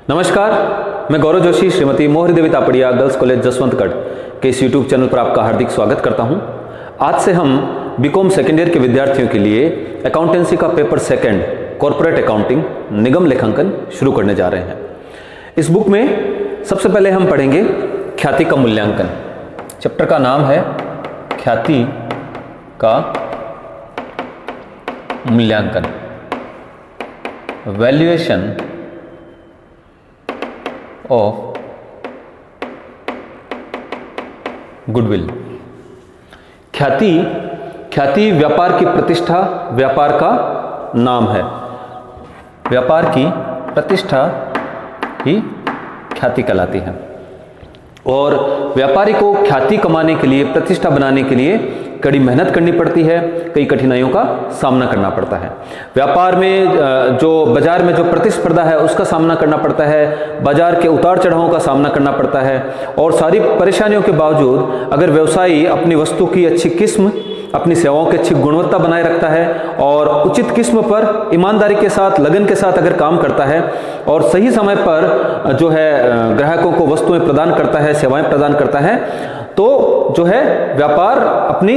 नमस्कार, मैं गौरव जोशी श्रीमती मोहरी देवी तापड़िया गर्ल्स कॉलेज जसवंतगढ़ के इस यूट्यूब चैनल पर आपका हार्दिक स्वागत करता हूं। आज से हम बीकॉम सेकेंड ईयर के विद्यार्थियों के लिए अकाउंटेंसी का पेपर सेकंड कॉर्पोरेट अकाउंटिंग निगम लेखांकन शुरू करने जा रहे हैं। इस बुक में सबसे पहले हम पढ़ेंगे ख्याति का मूल्यांकन। चैप्टर का नाम है ख्याति का मूल्यांकन, वैल्यूएशन ऑफ गुडविल। ख्याति व्यापार की प्रतिष्ठा, व्यापार का नाम है। व्यापार की प्रतिष्ठा ही ख्याति कहलाती है और व्यापारी को ख्याति कमाने के लिए, प्रतिष्ठा बनाने के लिए कड़ी मेहनत करनी पड़ती है, कई कठिनाइयों का सामना करना पड़ता है। व्यापार में जो बाजार में जो प्रतिस्पर्धा है उसका सामना करना पड़ता है, बाजार के उतार चढ़ावों का सामना करना पड़ता है और सारी परेशानियों के बावजूद अगर व्यवसायी अपनी वस्तु की अच्छी किस्म, अपनी सेवाओं की अच्छी गुणवत्ता बनाए रखता है और उचित किस्म पर ईमानदारी के साथ, लगन के साथ अगर काम करता है और सही समय पर जो है ग्राहकों को वस्तुएं प्रदान करता है, सेवाएं प्रदान करता है, तो जो है व्यापार अपनी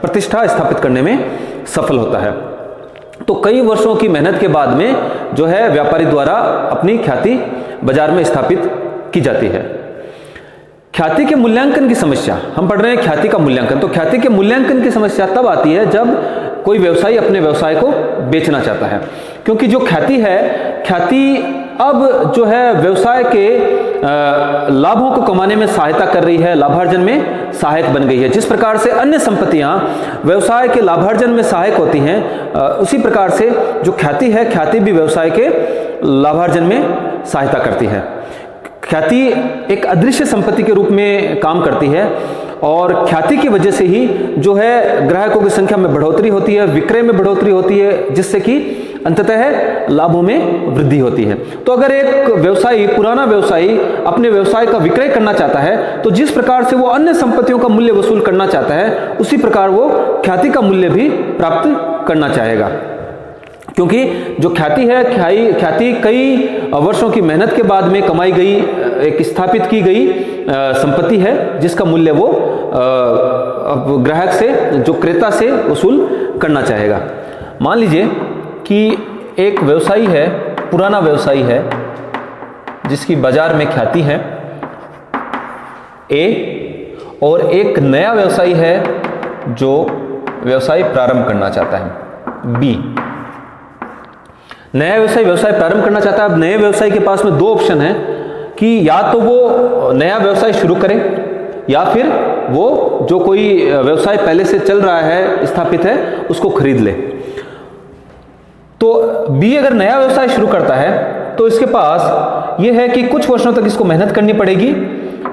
प्रतिष्ठा स्थापित करने में सफल होता है। तो कई वर्षों की मेहनत के बाद में जो है व्यापारी द्वारा अपनी ख्याति बाजार में स्थापित की जाती है। ख्याति के मूल्यांकन की समस्या, हम पढ़ रहे हैं ख्याति का मूल्यांकन। तो ख्याति के मूल्यांकन की समस्या तब आती है जब कोई व्यवसायी अपने व्यवसाय को बेचना चाहता है, क्योंकि जो ख्याति है, ख्याति अब जो है व्यवसाय के लाभों को कमाने में सहायता कर रही है, लाभार्जन में सहायक बन गई है। जिस प्रकार से अन्य संपत्तियां व्यवसाय के लाभार्जन में सहायक होती हैं, उसी प्रकार से जो ख्याति है, ख्याति भी व्यवसाय के लाभार्जन में सहायता करती है। ख्याति एक अदृश्य संपत्ति के रूप में काम करती है और ख्याति की वजह से ही जो है ग्राहकों की संख्या में बढ़ोतरी होती है, विक्रय में बढ़ोतरी होती है, जिससे कि अंततः लाभों में वृद्धि होती है। तो अगर एक व्यवसायी, पुराना व्यवसायी अपने व्यवसाय का विक्रय करना चाहता है, तो जिस प्रकार से वो अन्य संपत्तियों का मूल्य वसूल करना चाहता है, उसी प्रकार वो ख्याति का मूल्य भी प्राप्त करना चाहेगा। क्योंकि जो ख्याति है, ख्याति कई वर्षों की मेहनत के बाद में कमाई गई, एक स्थापित की गई संपत्ति है, जिसका मूल्य वो ग्राहक से, जो क्रेता से वसूल करना चाहेगा। मान लीजिए कि एक व्यवसायी है, पुराना व्यवसायी है, जिसकी बाजार में ख्याति है ए, और एक नया व्यवसायी है जो व्यवसाय प्रारंभ करना चाहता है बी। नया व्यवसाय प्रारंभ करना चाहता है। अब नए व्यवसायी के पास में दो ऑप्शन है कि या तो वो नया व्यवसाय शुरू करे या फिर वो जो कोई व्यवसाय पहले से चल रहा है, स्थापित है, उसको खरीद ले। तो बी अगर नया व्यवसाय शुरू करता है तो इसके पास ये है कि कुछ वर्षों तक इसको मेहनत करनी पड़ेगी,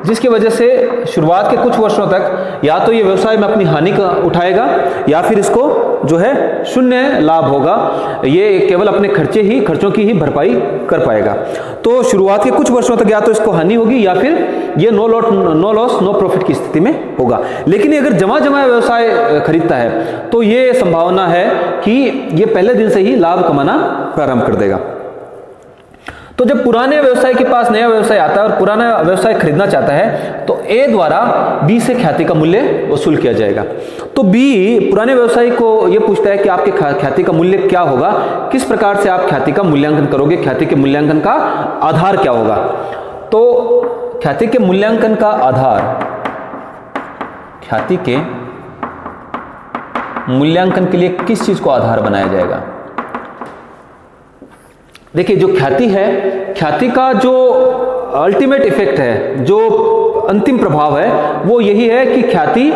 जिसकी वजह से शुरुआत के कुछ वर्षों तक या तो ये व्यवसाय में अपनी हानि का उठाएगा या फिर इसको जो है शून्य लाभ होगा, ये केवल अपने खर्चों की ही भरपाई कर पाएगा। तो शुरुआत के कुछ वर्षों तक या तो इसको हानि होगी या फिर ये नो लॉस नो प्रॉफिट की स्थिति में होगा। लेकिन अगर जमा व्यवसाय खरीदता है तो ये संभावना है कि ये पहले दिन से ही लाभ कमाना प्रारंभ कर देगा। तो जब पुराने व्यवसाय के पास नया व्यवसाय आता है और पुराना व्यवसाय खरीदना चाहता है, तो ए द्वारा बी से ख्याति का मूल्य वसूल किया जाएगा। तो बी पुराने व्यवसायी को यह पूछता है कि आपके ख्याति का मूल्य क्या होगा, किस प्रकार से आप ख्याति का मूल्यांकन करोगे, ख्याति के मूल्यांकन का आधार क्या होगा। तो ख्याति के मूल्यांकन का आधार, ख्याति के मूल्यांकन के लिए किस चीज को आधार बनाया जाएगा। देखिए, जो ख्याति है, ख्याति का जो अल्टीमेट इफेक्ट है, जो अंतिम प्रभाव है, वो यही है कि ख्याति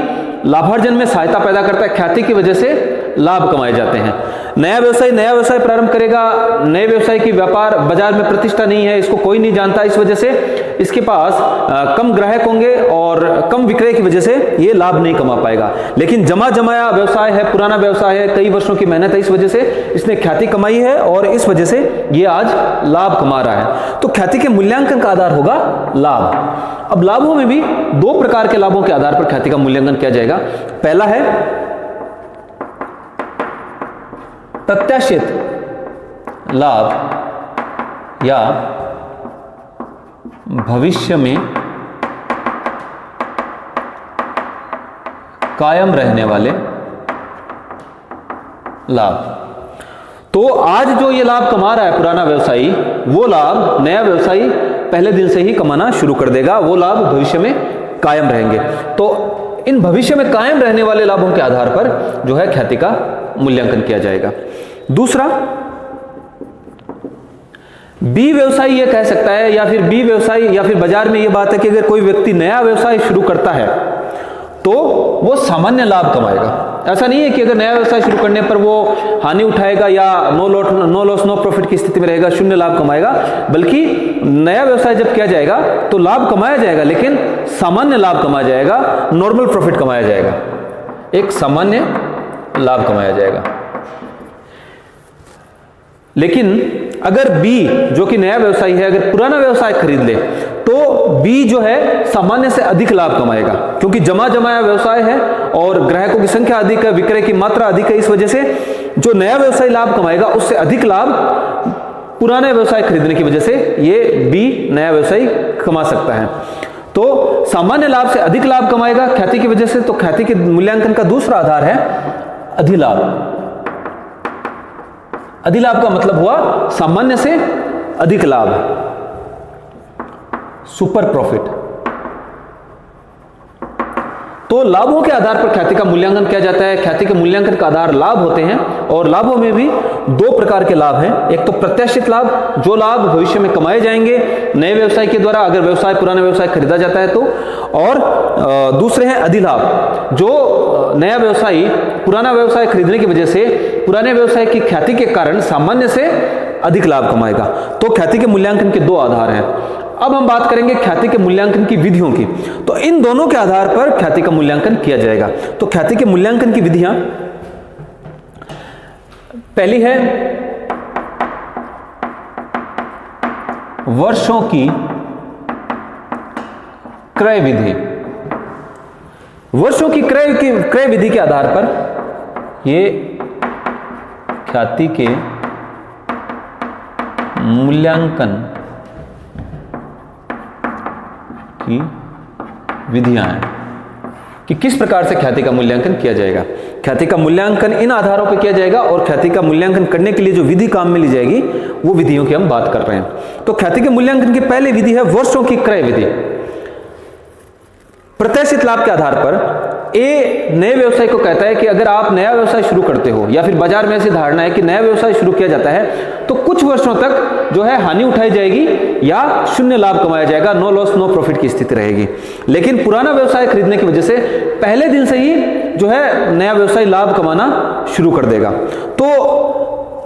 लाभार्जन में सहायता पैदा करता है। ख्याति की वजह से लाभ कमाए जाते हैं। नया व्यवसाय प्रारंभ करेगा, नए व्यवसाय की व्यापार बाजार में प्रतिष्ठा नहीं है, इसको कोई नहीं जानता, इस वजह से इसके पास कम ग्राहक होंगे और कम विक्रय की वजह से ये लाभ नहीं कमा पाएगा। लेकिन जमाया व्यवसाय है, पुराना व्यवसाय है, कई वर्षों की मेहनत है, इस वजह से इसने ख्याति कमाई है और इस वजह से ये आज लाभ कमा रहा है। तो ख्याति के मूल्यांकन का आधार होगा लाभ। अब लाभों में भी दो प्रकार के लाभों के आधार पर ख्याति का मूल्यांकन किया जाएगा। पहला है प्रत्याशित लाभ या भविष्य में कायम रहने वाले लाभ। तो आज जो ये लाभ कमा रहा है पुराना व्यवसायी, वो लाभ नया व्यवसायी पहले दिन से ही कमाना शुरू कर देगा, वो लाभ भविष्य में कायम रहेंगे। तो इन भविष्य में कायम रहने वाले लाभों के आधार पर जो है ख्याति का मूल्यांकन किया जाएगा। दूसरा, बी व्यवसायी ये कह सकता है, या फिर बी व्यवसायी, या फिर बाजार में ये बात है कि अगर कोई व्यक्ति नया व्यवसाय शुरू करता है तो वो सामान्य लाभ कमाएगा। ऐसा नहीं है कि अगर नया व्यवसाय शुरू करने पर वो हानि उठाएगा या नो लॉस नो प्रॉफिट की स्थिति में रहेगा, शून्य लाभ कमाएगा, बल्कि नया व्यवसाय जब किया जाएगा तो लाभ कमाया जाएगा, लेकिन सामान्य लाभ कमाया जाएगा, नॉर्मल प्रॉफिट कमाया जाएगा, एक सामान्य लाभ कमाया जाएगा। लेकिन अगर बी जो कि नया व्यवसायी है, अगर पुराना व्यवसाय खरीद ले तो बी जो है सामान्य से अधिक लाभ कमाएगा, क्योंकि जमा जमाया व्यवसाय है और ग्राहकों की संख्या अधिक है, विक्रय की मात्रा अधिक है। इस वजह से जो नया व्यवसाय लाभ कमाएगा उससे अधिक लाभ पुराने व्यवसाय खरीदने की वजह से ये बी नया व्यवसायी कमा सकता है। तो सामान्य लाभ से अधिक लाभ कमाएगा ख्याति की वजह से। तो ख्याति के मूल्यांकन का दूसरा आधार है अधिलाभ। अधिलाभ का मतलब हुआ सामान्य से अधिक लाभ, सुपर प्रॉफिट। तो लाभों के आधार पर ख्याति का मूल्यांकन किया जाता है। ख्याति के मूल्यांकन का आधार लाभ होते हैं, और लाभों में भी दो प्रकार के लाभ हैं। एक तो प्रत्याशित लाभ, जो लाभ भविष्य में कमाए जाएंगे नए व्यवसाय के द्वारा, अगर व्यवसाय पुराना व्यवसाय खरीदा जाता है तो, और दूसरे हैं अधिलाभ, जो नया व्यवसायी पुराना व्यवसाय खरीदने की वजह से पुराने व्यवसाय की ख्याति के कारण सामान्य से अधिक लाभ कमाएगा। तो ख्याति के मूल्यांकन के दो आधार हैं। अब हम बात करेंगे ख्याति के मूल्यांकन की विधियों की। तो इन दोनों के आधार पर ख्याति का मूल्यांकन किया जाएगा। तो ख्याति के मूल्यांकन की विधियां, पहली है वर्षों की क्रय विधि। वर्षों की क्रय विधि के आधार पर ये ख्याति के मूल्यांकन की विधियां हैं कि किस प्रकार से ख्याति का मूल्यांकन किया जाएगा। ख्याति का मूल्यांकन इन आधारों पर किया जाएगा, और ख्याति का मूल्यांकन करने के लिए जो विधि काम में ली जाएगी वो विधियों की हम बात कर रहे हैं। तो ख्याति के मूल्यांकन की पहली विधि है वर्षों की क्रय विधि। प्रत्याशित लाभ के आधार पर ए नए व्यवसाय को कहता है कि अगर आप नया व्यवसाय शुरू करते हो, या फिर बाजार में ऐसी धारणा है कि नया व्यवसाय शुरू किया जाता है तो कुछ वर्षों तक जो है हानि उठाई जाएगी या शून्य लाभ कमाया जाएगा, नो लॉस नो प्रॉफिट की स्थिति रहेगी। लेकिन पुराना व्यवसाय खरीदने की वजह से पहले दिन से ही जो है नया व्यवसाय लाभ कमाना शुरू कर देगा। तो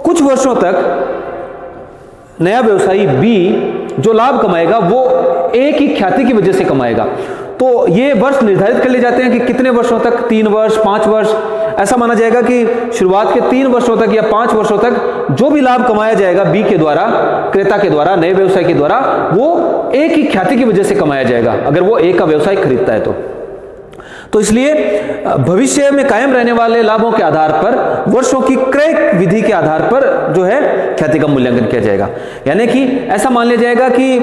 कुछ वर्षों तक नया व्यवसायी बी जो लाभ कमाएगा वो ए की ख्याति की वजह से कमाएगा। तो ये वर्ष निर्धारित कर लिए जाते हैं कि कितने वर्षों तक, 3 वर्ष 5 वर्ष, ऐसा माना जाएगा कि शुरुआत के 3 वर्षों तक या 5 वर्षों तक जो भी लाभ कमाया जाएगा बी के द्वारा, क्रेता के द्वारा, नए व्यवसाय के द्वारा, वो ए की ख्याति की वजह से कमाया जाएगा अगर वो ए का व्यवसाय खरीदता है तो इसलिए भविष्य में कायम रहने वाले लाभों के आधार पर वर्षों की क्रय विधि के आधार पर जो है ख्याति का मूल्यांकन किया जाएगा। यानी कि ऐसा मान लिया जाएगा कि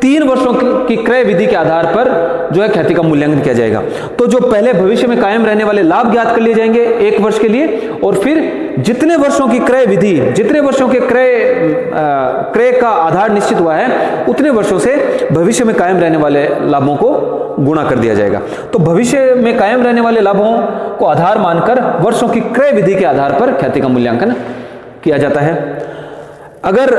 3 वर्षों की क्रय विधि के आधार पर जो है ख्याति का मूल्यांकन किया जाएगा। तो जो पहले भविष्य में कायम रहने वाले लाभ ज्ञात कर लिए जाएंगे 1 वर्ष के लिए, और फिर जितने वर्षों की क्रय विधि, जितने वर्षों के क्रय का आधार निश्चित हुआ है उतने वर्षों से भविष्य में कायम रहने वाले लाभों को गुणा कर दिया जाएगा। तो भविष्य में कायम रहने वाले लाभों को आधार मानकर वर्षों की क्रय विधि के आधार पर ख्याति का मूल्यांकन किया जाता है। अगर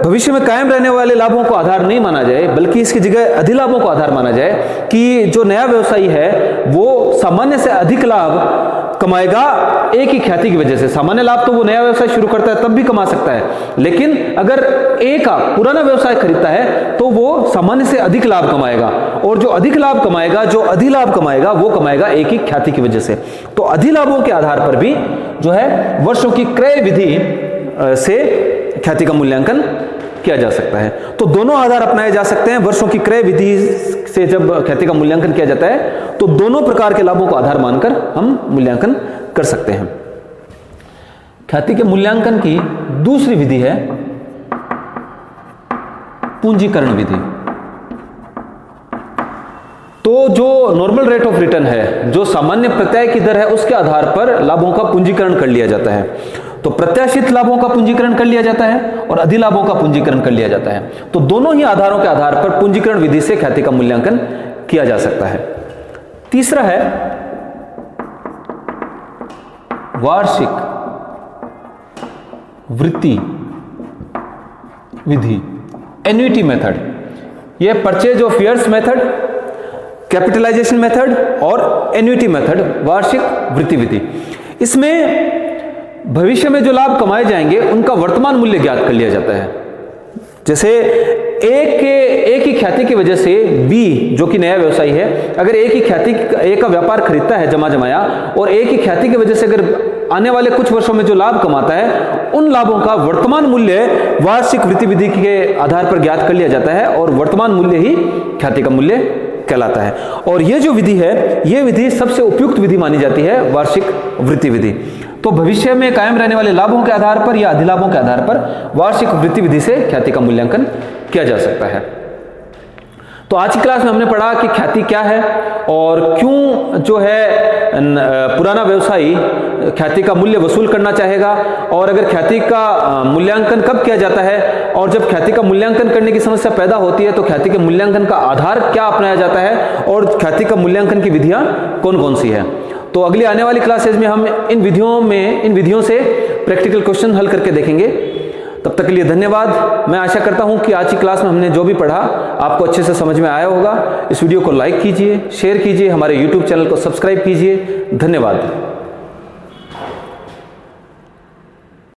भविष्य में कायम रहने वाले लाभों को आधार नहीं माना जाए, बल्कि इसकी जगह अधिलाभों को आधार माना जाए कि जो नया व्यवसायी है वो सामान्य से अधिक लाभ कमाएगा ए की ख्याति की वजह से। सामान्य लाभ तो वो नया व्यवसाय शुरू करता है तब भी कमा सकता है, लेकिन अगर ए का पुराना व्यवसाय खरीदता है तो वो सामान्य से अधिक लाभ कमाएगा, और जो अधिक लाभ कमाएगा, जो अधिलाभ कमाएगा, वो कमाएगा ए की ख्याति की वजह से। तो अधिलाभों के आधार पर भी जो है वर्षों की क्रय विधि से ख्याति का मूल्यांकन किया जा सकता है। तो दोनों आधार अपनाए जा सकते हैं। वर्षों की क्रय विधि से जब ख्याति का मूल्यांकन किया जाता है तो दोनों प्रकार के लाभों को आधार मानकर हम मूल्यांकन कर सकते हैं। ख्याति के मूल्यांकन की दूसरी विधि है पूंजीकरण विधि। तो जो नॉर्मल रेट ऑफ रिटर्न है, जो सामान्य प्रत्याय की दर है, उसके आधार पर लाभों का पूंजीकरण कर लिया जाता है। तो प्रत्याशित लाभों का पूंजीकरण कर लिया जाता है और अधिलाभों का पूंजीकरण कर लिया जाता है। तो दोनों ही आधारों के आधार पर पूंजीकरण विधि से ख्याति का मूल्यांकन किया जा सकता है। तीसरा है वार्षिक वृत्ति विधि, एन्युटी मेथड। यह purchase of shares method, capitalisation method और एन्युटी मेथड, वार्षिक वृत्ति विधि। इसमें भविष्य में जो लाभ कमाए जाएंगे उनका वर्तमान मूल्य ज्ञात कर लिया जाता है। जैसे एक ही ख्याति की वजह से बी, जो कि नया व्यवसायी है, अगर एक का व्यापार खरीदता है जमा जमाया, और एक ही ख्याति की वजह से अगर आने वाले कुछ वर्षों में जो लाभ कमाता है, उन लाभों का वर्तमान मूल्य वार्षिक वृत्ति विधि के आधार पर ज्ञात कर लिया जाता है और वर्तमान मूल्य ही ख्याति का मूल्य कहलाता है। और यह जो विधि है, यह विधि सबसे उपयुक्त विधि मानी जाती है, वार्षिक वृत्ति विधि। तो भविष्य में कायम रहने वाले लाभों के आधार पर या अधिलाभों के आधार पर वार्षिक वृत्ति विधि से ख्याति का मूल्यांकन किया जा सकता है। तो आज की क्लास में हमने पढ़ा कि ख्याति क्या है और क्यों जो है पुराना व्यवसायी ख्याति का मूल्य वसूल करना चाहेगा, और अगर ख्याति का मूल्यांकन कब किया जाता है, और जब ख्याति का मूल्यांकन करने की समस्या पैदा होती है तो ख्याति के मूल्यांकन का आधार क्या अपनाया जाता है, और ख्याति का मूल्यांकन की विधियां कौन कौन सी है। तो अगली आने वाली क्लासेज में हम इन विधियों से प्रैक्टिकल क्वेश्चन हल करके देखेंगे। तब तक के लिए धन्यवाद। मैं आशा करता हूं कि आज की क्लास में हमने जो भी पढ़ा आपको अच्छे से समझ में आया होगा। इस वीडियो को लाइक कीजिए, शेयर कीजिए, हमारे YouTube चैनल को सब्सक्राइब कीजिए। धन्यवाद।